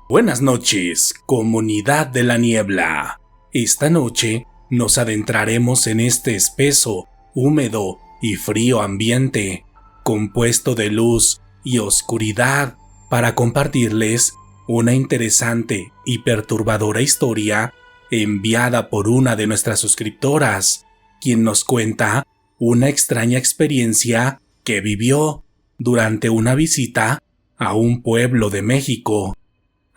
Buenas noches, comunidad de la niebla. Esta noche nos adentraremos en este espeso, húmedo y frío ambiente, compuesto de luz y oscuridad, para compartirles una interesante y perturbadora historia enviada por una de nuestras suscriptoras, quien nos cuenta una extraña experiencia que vivió durante una visita a un pueblo de México.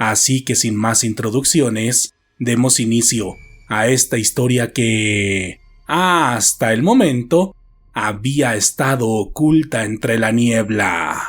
Así que sin más introducciones, demos inicio a esta historia que, hasta el momento, había estado oculta entre la niebla.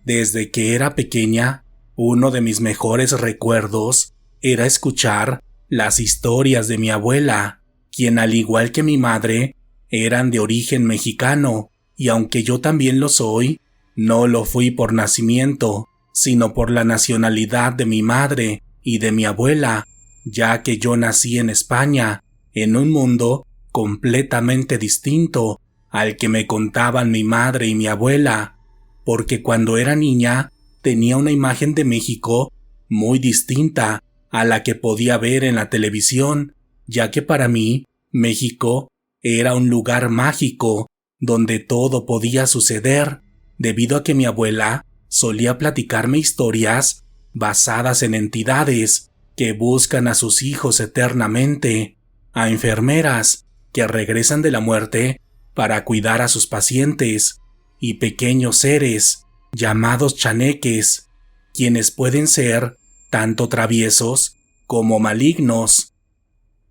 Desde que era pequeña, uno de mis mejores recuerdos era escuchar las historias de mi abuela, quien al igual que mi madre, eran de origen mexicano, y aunque yo también lo soy, no lo fui por nacimiento, sino por la nacionalidad de mi madre y de mi abuela, ya que yo nací en España, en un mundo completamente distinto al que me contaban mi madre y mi abuela, porque cuando era niña tenía una imagen de México muy distinta a la que podía ver en la televisión, ya que para mí México era un lugar mágico donde todo podía suceder, debido a que mi abuela solía platicarme historias basadas en entidades que buscan a sus hijos eternamente, a enfermeras que regresan de la muerte para cuidar a sus pacientes, y pequeños seres llamados chaneques, quienes pueden ser tanto traviesos como malignos.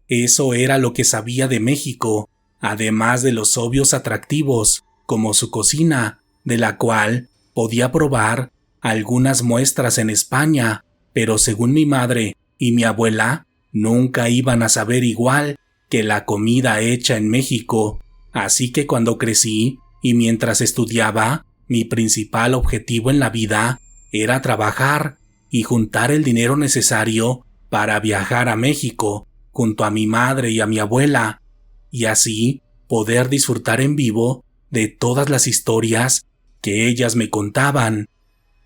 Eso era lo que sabía de México, además de los obvios atractivos, como su cocina, de la cual podía probar algunas muestras en España, pero según mi madre y mi abuela, nunca iban a saber igual que la comida hecha en México. Así que cuando crecí y mientras estudiaba, mi principal objetivo en la vida era trabajar y juntar el dinero necesario para viajar a México junto a mi madre y a mi abuela, y así poder disfrutar en vivo de todas las historias que ellas me contaban.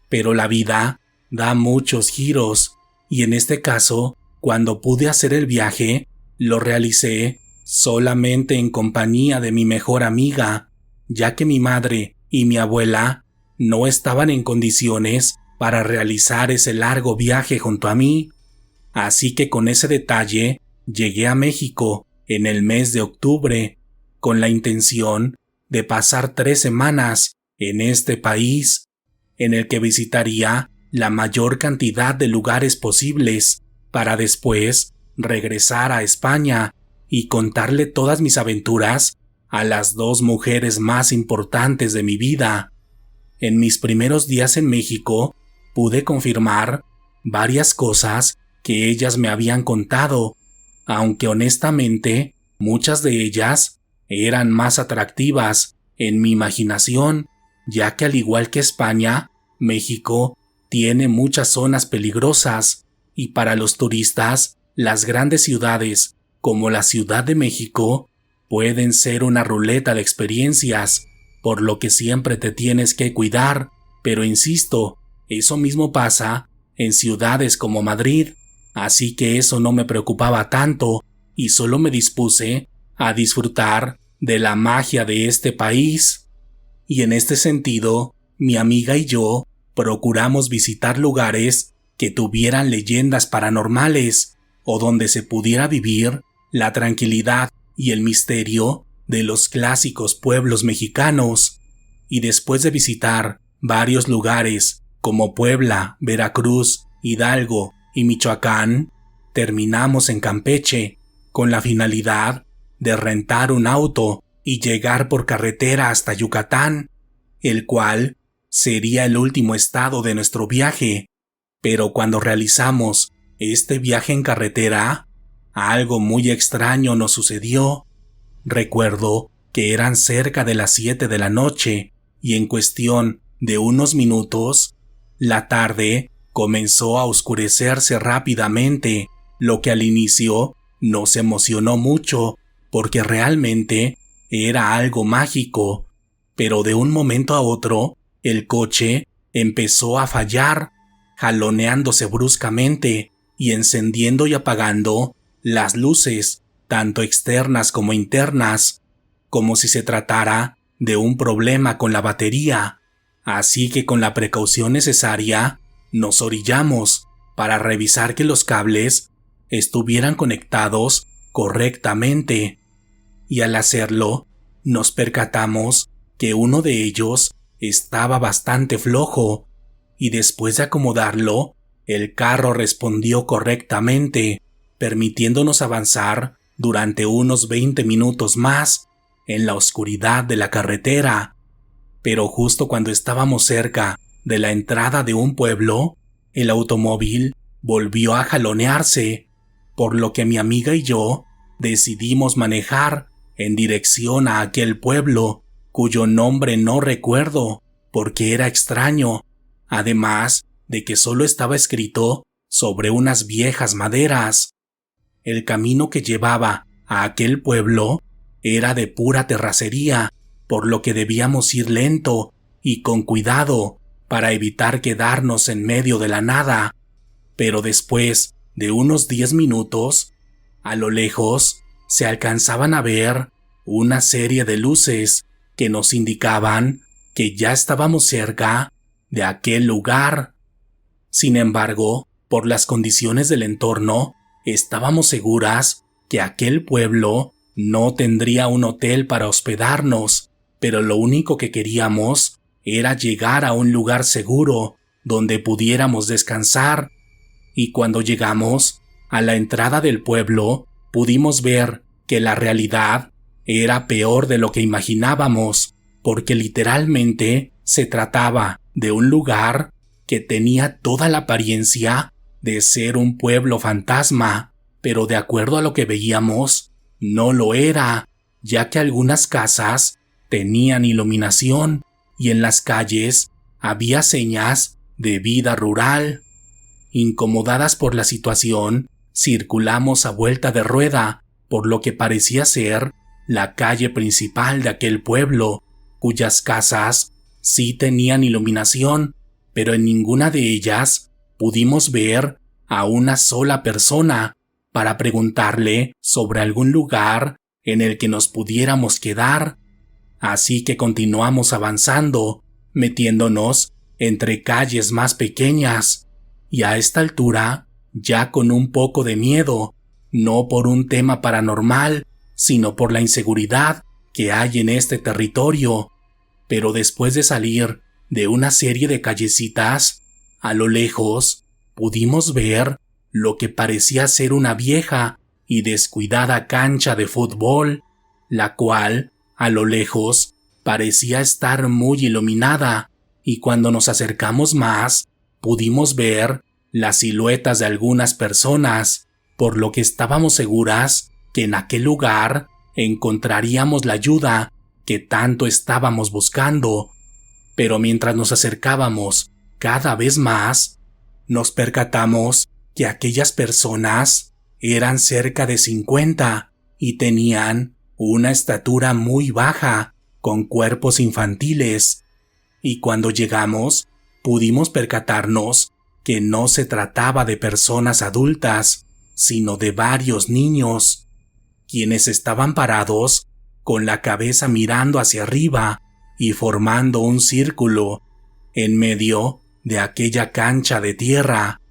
Pero la vida da muchos giros, y en este caso, cuando pude hacer el viaje, lo realicé solamente en compañía de mi mejor amiga, ya que mi madre y mi abuela no estaban en condiciones para realizar ese largo viaje junto a mí. Así que con ese detalle, llegué a México en el mes de octubre, con la intención de pasar 3 semanas en este país, en el que visitaría la mayor cantidad de lugares posibles, para después regresar a España y contarle todas mis aventuras a las 2 mujeres más importantes de mi vida. En mis primeros días en México, pude confirmar varias cosas que ellas me habían contado, aunque honestamente muchas de ellas eran más atractivas en mi imaginación, ya que al igual que España, México tiene muchas zonas peligrosas, y para los turistas, las grandes ciudades, como la Ciudad de México, pueden ser una ruleta de experiencias, por lo que siempre te tienes que cuidar, pero insisto, eso mismo pasa en ciudades como Madrid, así que eso no me preocupaba tanto, y solo me dispuse a disfrutar de la magia de este país. Y en este sentido, mi amiga y yo procuramos visitar lugares que tuvieran leyendas paranormales o donde se pudiera vivir la tranquilidad y el misterio de los clásicos pueblos mexicanos. Y después de visitar varios lugares como Puebla, Veracruz, Hidalgo y Michoacán, terminamos en Campeche con la finalidad de rentar un auto y llegar por carretera hasta Yucatán, el cual sería el último estado de nuestro viaje. Pero cuando realizamos este viaje en carretera, algo muy extraño nos sucedió. Recuerdo que eran cerca de las 7 de la noche, y en cuestión de unos minutos, la tarde comenzó a oscurecerse rápidamente, lo que al inicio nos emocionó mucho, porque realmente era algo mágico, pero de un momento a otro, el coche empezó a fallar jaloneándose bruscamente y encendiendo y apagando las luces, tanto externas como internas, como si se tratara de un problema con la batería. Así que con la precaución necesaria, nos orillamos para revisar que los cables estuvieran conectados correctamente. Y al hacerlo, nos percatamos que uno de ellos estaba bastante flojo, y después de acomodarlo, el carro respondió correctamente, permitiéndonos avanzar durante unos 20 minutos más en la oscuridad de la carretera. Pero justo cuando estábamos cerca de la entrada de un pueblo, el automóvil volvió a jalonearse, por lo que mi amiga y yo decidimos manejar en dirección a aquel pueblo, cuyo nombre no recuerdo porque era extraño, además de que solo estaba escrito sobre unas viejas maderas. El camino que llevaba a aquel pueblo era de pura terracería, por lo que debíamos ir lento y con cuidado para evitar quedarnos en medio de la nada. Pero después de unos 10 minutos, a lo lejos se alcanzaban a ver una serie de luces que nos indicaban que ya estábamos cerca de aquel lugar. Sin embargo, por las condiciones del entorno, estábamos seguras que aquel pueblo no tendría un hotel para hospedarnos, pero lo único que queríamos era llegar a un lugar seguro donde pudiéramos descansar. Y cuando llegamos a la entrada del pueblo, pudimos ver que la realidad era peor de lo que imaginábamos, porque literalmente se trataba de un lugar que tenía toda la apariencia de ser un pueblo fantasma, pero de acuerdo a lo que veíamos, no lo era, ya que algunas casas tenían iluminación y en las calles había señas de vida rural. Incomodadas por la situación, circulamos a vuelta de rueda por lo que parecía ser la calle principal de aquel pueblo, cuyas casas sí tenían iluminación, pero en ninguna de ellas pudimos ver a una sola persona para preguntarle sobre algún lugar en el que nos pudiéramos quedar. Así que continuamos avanzando, metiéndonos entre calles más pequeñas, y a esta altura, ya con un poco de miedo, no por un tema paranormal, sino por la inseguridad que hay en este territorio. Pero después de salir de una serie de callecitas, a lo lejos pudimos ver lo que parecía ser una vieja y descuidada cancha de fútbol, la cual, a lo lejos, parecía estar muy iluminada, y cuando nos acercamos más, pudimos ver las siluetas de algunas personas, por lo que estábamos seguras que en aquel lugar encontraríamos la ayuda que tanto estábamos buscando. Pero mientras nos acercábamos cada vez más, nos percatamos que aquellas personas eran cerca de 50 y tenían una estatura muy baja, con cuerpos infantiles. Y cuando llegamos, pudimos percatarnos que no se trataba de personas adultas, sino de varios niños, quienes estaban parados con la cabeza mirando hacia arriba y formando un círculo en medio de aquella cancha de tierra.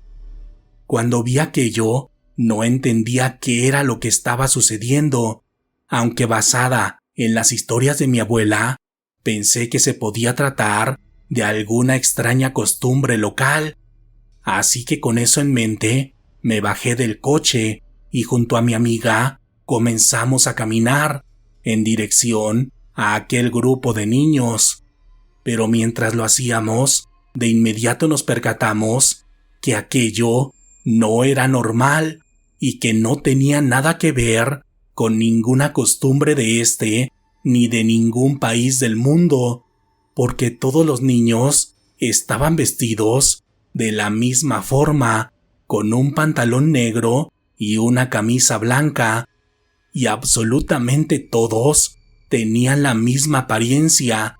Cuando vi aquello, no entendía qué era lo que estaba sucediendo, aunque basada en las historias de mi abuela, pensé que se podía tratar de alguna extraña costumbre local. Así que con eso en mente, me bajé del coche y junto a mi amiga comenzamos a caminar en dirección a aquel grupo de niños. Pero mientras lo hacíamos, de inmediato nos percatamos que aquello no era normal y que no tenía nada que ver con ninguna costumbre de este ni de ningún país del mundo, porque todos los niños estaban vestidos de la misma forma, con un pantalón negro y una camisa blanca, y absolutamente todos tenían la misma apariencia,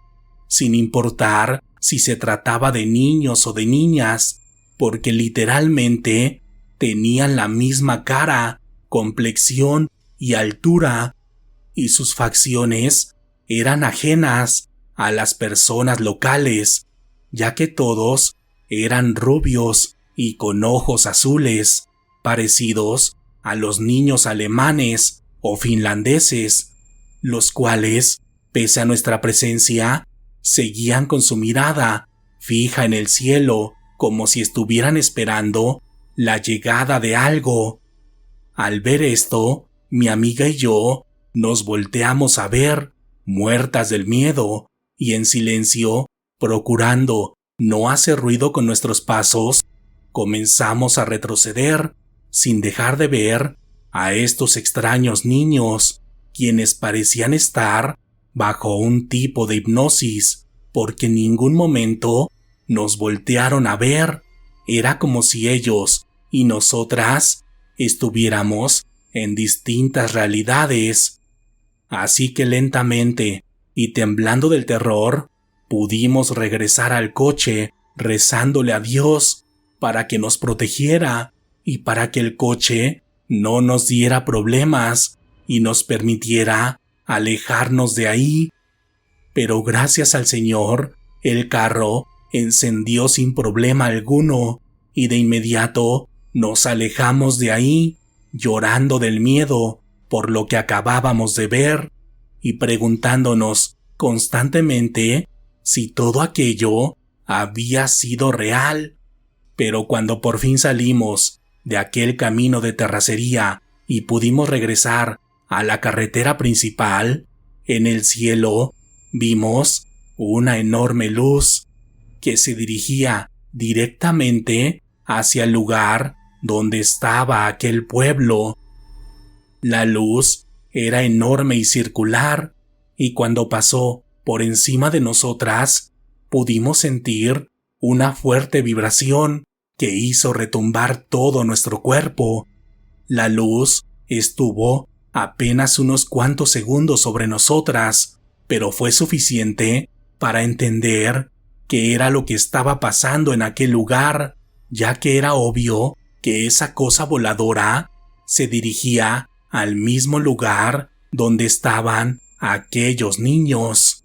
sin importar si se trataba de niños o de niñas. porque literalmente tenían la misma cara, complexión y altura, y sus facciones eran ajenas a las personas locales, ya que todos eran rubios y con ojos azules, parecidos a los niños alemanes o finlandeses, los cuales, pese a nuestra presencia, seguían con su mirada fija en el cielo como si estuvieran esperando la llegada de algo. Al ver esto, mi amiga y yo nos volteamos a ver, muertas del miedo, y en silencio, procurando no hacer ruido con nuestros pasos, comenzamos a retroceder, sin dejar de ver a estos extraños niños, quienes parecían estar bajo un tipo de hipnosis, porque en ningún momento nos voltearon a ver. Era como si ellos y nosotras estuviéramos en distintas realidades. Así que lentamente y temblando del terror, pudimos regresar al coche rezándole a Dios para que nos protegiera y para que el coche no nos diera problemas y nos permitiera alejarnos de ahí. Pero gracias al Señor, el carro encendió sin problema alguno y de inmediato nos alejamos de ahí, llorando del miedo por lo que acabábamos de ver y preguntándonos constantemente si todo aquello había sido real. Pero cuando por fin salimos de aquel camino de terracería y pudimos regresar a la carretera principal, en el cielo vimos una enorme luz que se dirigía directamente hacia el lugar donde estaba aquel pueblo. La luz era enorme y circular, y cuando pasó por encima de nosotras, pudimos sentir una fuerte vibración que hizo retumbar todo nuestro cuerpo. La luz estuvo apenas unos cuantos segundos sobre nosotras, pero fue suficiente para entender qué era lo que estaba pasando en aquel lugar, ya que era obvio que esa cosa voladora se dirigía al mismo lugar donde estaban aquellos niños.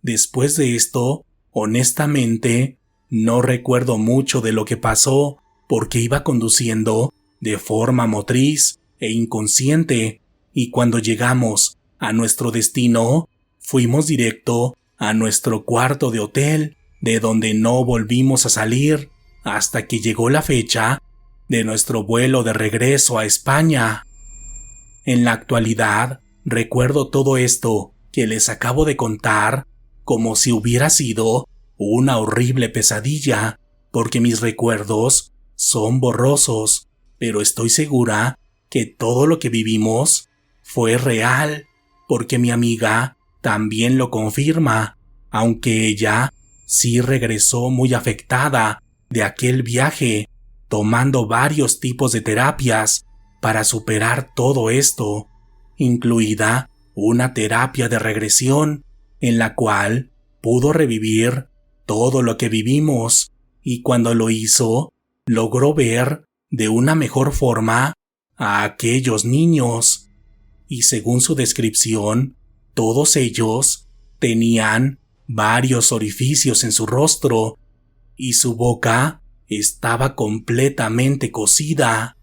Después de esto, honestamente, no recuerdo mucho de lo que pasó porque iba conduciendo de forma motriz e inconsciente, y cuando llegamos a nuestro destino, fuimos directo a nuestro cuarto de hotel, de donde no volvimos a salir hasta que llegó la fecha de nuestro vuelo de regreso a España. En la actualidad, recuerdo todo esto que les acabo de contar como si hubiera sido una horrible pesadilla, porque mis recuerdos son borrosos, pero estoy segura que todo lo que vivimos fue real, porque mi amiga también lo confirma, aunque ella sí regresó muy afectada de aquel viaje, tomando varios tipos de terapias para superar todo esto, incluida una terapia de regresión en la cual pudo revivir todo lo que vivimos, y cuando lo hizo, logró ver de una mejor forma a aquellos niños, y según su descripción, todos ellos tenían varios orificios en su rostro y su boca estaba completamente cocida.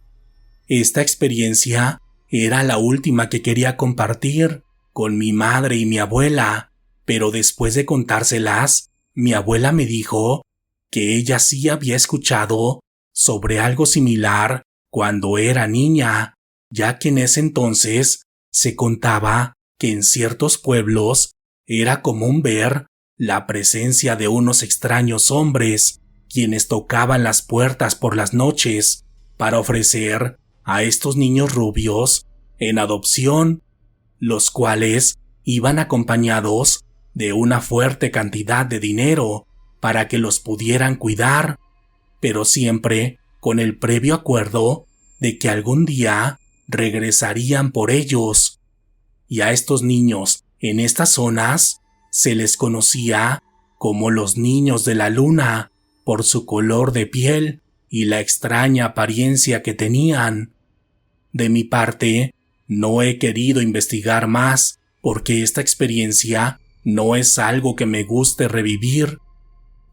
Esta experiencia era la última que quería compartir con mi madre y mi abuela, pero después de contárselas, mi abuela me dijo que ella sí había escuchado sobre algo similar cuando era niña, ya que en ese entonces se contaba que en ciertos pueblos era común ver la presencia de unos extraños hombres, quienes tocaban las puertas por las noches para ofrecer a estos niños rubios en adopción, los cuales iban acompañados de una fuerte cantidad de dinero para que los pudieran cuidar, pero siempre con el previo acuerdo de que algún día regresarían por ellos. Y a estos niños en estas zonas se les conocía como los niños de la luna, por su color de piel y la extraña apariencia que tenían. De mi parte, no he querido investigar más porque esta experiencia no es algo que me guste revivir,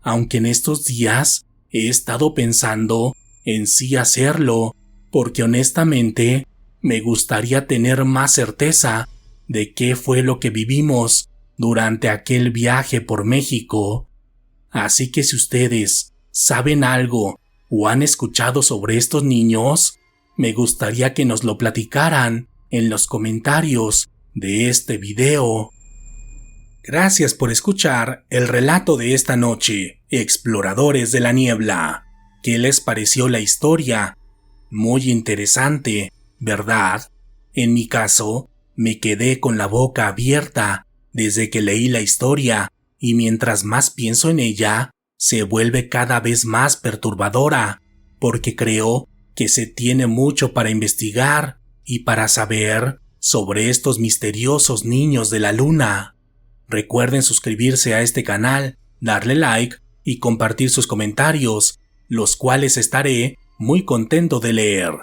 aunque en estos días he estado pensando en sí hacerlo, porque honestamente me gustaría tener más certeza de qué fue lo que vivimos durante aquel viaje por México. Así que si ustedes saben algo o han escuchado sobre estos niños, me gustaría que nos lo platicaran en los comentarios de este video. Gracias por escuchar el relato de esta noche, exploradores de la niebla. ¿Qué les pareció la historia? Muy interesante, ¿verdad? En mi caso, me quedé con la boca abierta desde que leí la historia, y mientras más pienso en ella, se vuelve cada vez más perturbadora, porque creo que se tiene mucho para investigar y para saber sobre estos misteriosos niños de la luna. Recuerden suscribirse a este canal, darle like y compartir sus comentarios, los cuales estaré muy contento de leer.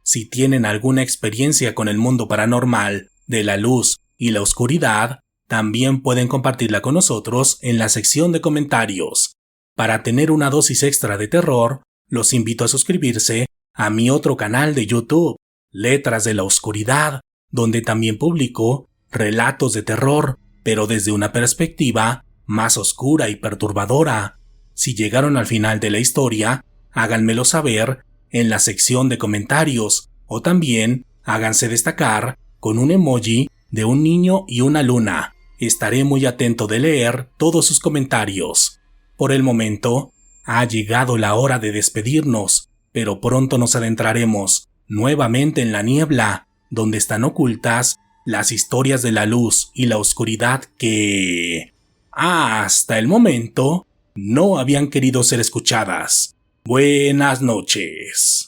Si tienen alguna experiencia con el mundo paranormal, de la luz y la oscuridad, también pueden compartirla con nosotros en la sección de comentarios. Para tener una dosis extra de terror, los invito a suscribirse a mi otro canal de YouTube, Letras de la Oscuridad, donde también publico relatos de terror, pero desde una perspectiva más oscura y perturbadora. Si llegaron al final de la historia, háganmelo saber en la sección de comentarios, o también háganse destacar con un emoji de un niño y una luna. Estaré muy atento de leer todos sus comentarios. Por el momento, ha llegado la hora de despedirnos, pero pronto nos adentraremos nuevamente en la niebla, donde están ocultas las historias de la luz y la oscuridad que, hasta el momento, no habían querido ser escuchadas. Buenas noches.